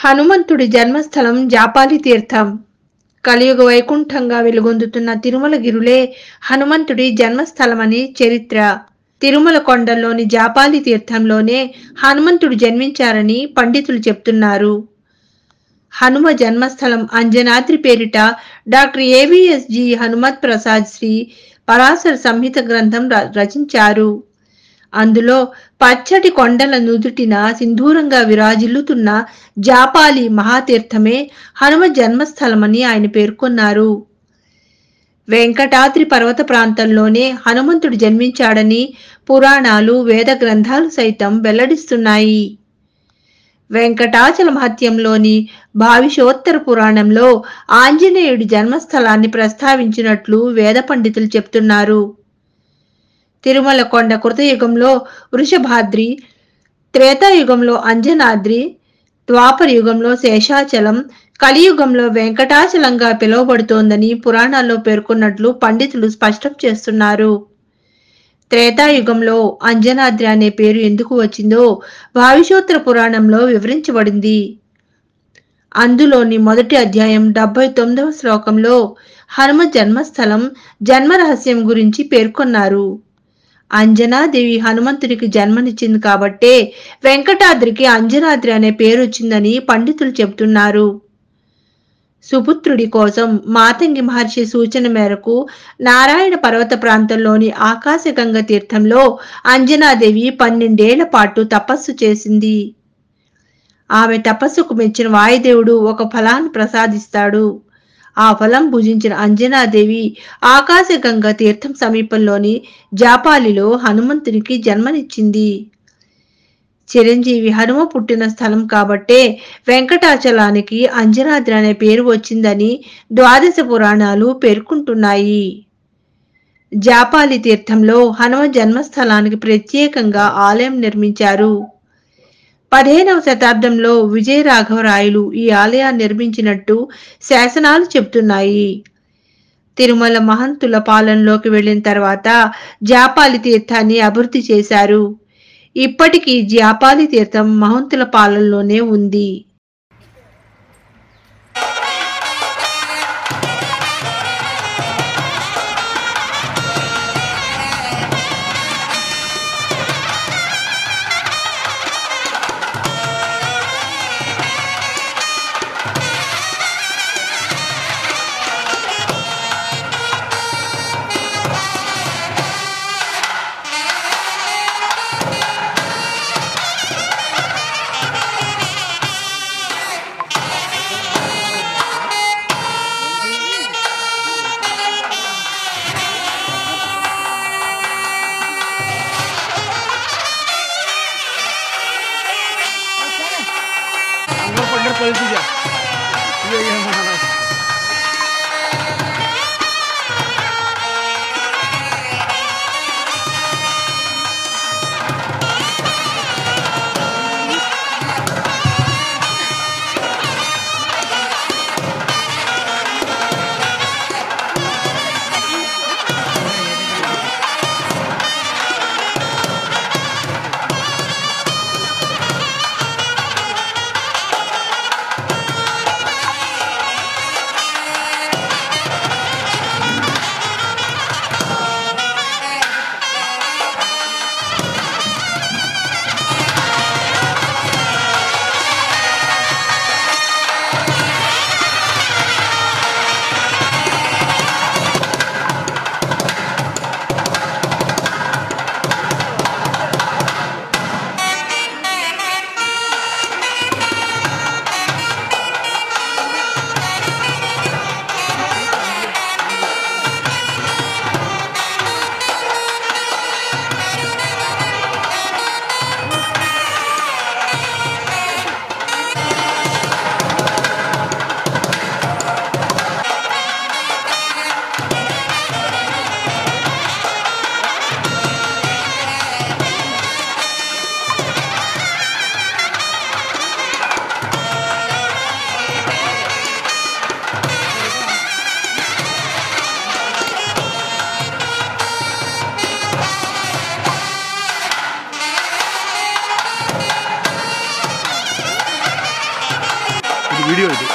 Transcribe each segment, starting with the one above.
హనుమంతుడి జన్మస్థలం జాపాలి తీర్థం. కలియుగ వైకుంఠంగా వెలుగొందుతున్న తిరుమల గిరులే హనుమంతుడి జన్మస్థలమని చరిత్ర. తిరుమల కొండల్లోని జాపాలి తీర్థంలోనే హనుమంతుడు జన్మించారని పండితులు చెప్తున్నారు. హనుమ జన్మస్థలం అంజనాద్రి పేరిట డాక్టర్ ఏవిఎస్జి హనుమత్ ప్రసాద్ శ్రీ పరాశర సంహిత గ్రంథం రచించారు. అందులో పచ్చటి కొండల నుదుటిన సింధూరంగా విరాజిల్లుతున్న జాపాలి మహాతీర్థమే హనుమ జన్మస్థలమని ఆయన పేర్కొన్నారు. వెంకటాద్రి పర్వత ప్రాంతంలోనే హనుమంతుడు జన్మించాడని పురాణాలు, వేద గ్రంథాలు సైతం వెల్లడిస్తున్నాయి. వెంకటాచల మహత్యంలోని భావిషోత్తర పురాణంలో ఆంజనేయుడి జన్మస్థలాన్ని ప్రస్తావించినట్లు వేద పండితులు చెప్తున్నారు. తిరుమల కొండ కృతయుగంలో వృషభాద్రి, త్రేతాయుగంలో అంజనాద్రి, ద్వాపర యుగంలో శేషాచలం, కలియుగంలో వెంకటాచలంగా పిలువబడుతోందని పురాణాల్లో పేర్కొన్నట్లు పండితులు స్పష్టం చేస్తున్నారు. త్రేతాయుగంలో అంజనాద్రి అనే పేరు ఎందుకు వచ్చిందో భావిషోత్తర పురాణంలో వివరించబడింది. అందులోని మొదటి అధ్యాయం 79వ శ్లోకంలో హనుమ జన్మస్థలం, జన్మరహస్యం గురించి పేర్కొన్నారు. అంజనాదేవి హనుమంతుడికి జన్మనిచ్చింది కాబట్టే వెంకటాద్రికి అంజనాద్రి అనే పేరు వచ్చిందని పండితులు చెబుతున్నారు. సుపుత్రుడి కోసం మాతంగి మహర్షి సూచన మేరకు నారాయణ పర్వత ప్రాంతంలోని ఆకాశగంగ తీర్థంలో అంజనాదేవి 12 ఏళ్ల పాటు తపస్సు చేసింది. ఆమె తపస్సుకు మెచ్చిన వాయుదేవుడు ఒక ఫలాన్ని ప్రసాదిస్తాడు. ఆ ఫలం భుజించిన అంజనాదేవి ఆకాశగంగ తీర్థం సమీపంలోని జాపాలిలో హనుమంతునికి జన్మనిచ్చింది. చిరంజీవి హనుమ పుట్టిన స్థలం కాబట్టే వెంకటాచలానికి అంజనాద్రి అనే పేరు వచ్చిందని ద్వాదశ పురాణాలు పేర్కొంటున్నాయి. జాపాలి తీర్థంలో హనుమ జన్మస్థలానికి ప్రత్యేకంగా ఆలయం నిర్మించారు. 15వ శతాబ్దంలో విజయరాఘవరాయలు ఈ ఆలయాన్ని నిర్మించినట్టు శాసనాలు చెబుతున్నాయి. తిరుమల మహంతుల పాలనలోకి వెళ్లిన తర్వాత జాపాలి తీర్థాన్ని అభివృద్ధి చేశారు. ఇప్పటికీ జాపాలి తీర్థం మహంతుల పాలనలోనే ఉంది. వీడియో ఇది.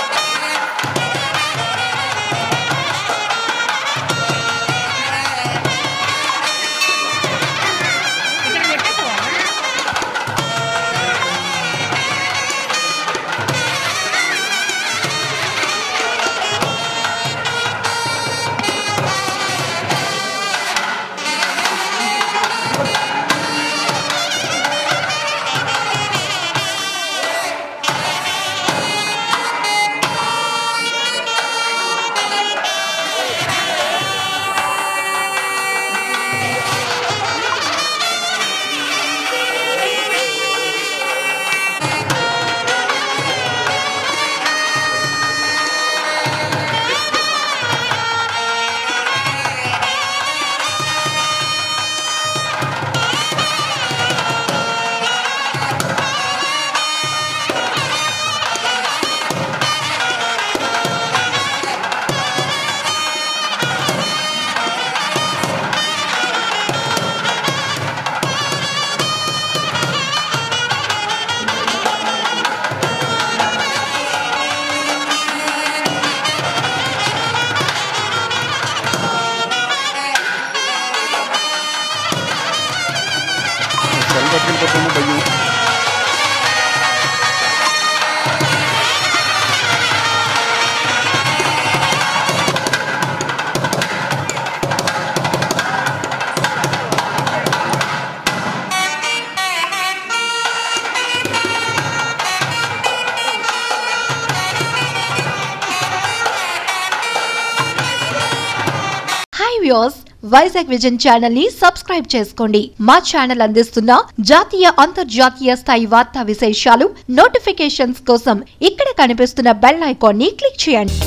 వైజాగ్ విజన్ ఛానల్ ని సబ్స్క్రైబ్ చేసుకోండి. మా ఛానల్ అందిస్తున్న జాతీయ అంతర్జాతీయ స్థాయి వార్తా విశేషాలు నోటిఫికేషన్స్ కోసం ఇక్కడ కనిపిస్తున్న బెల్ ఐకాన్ ని క్లిక్ చేయండి.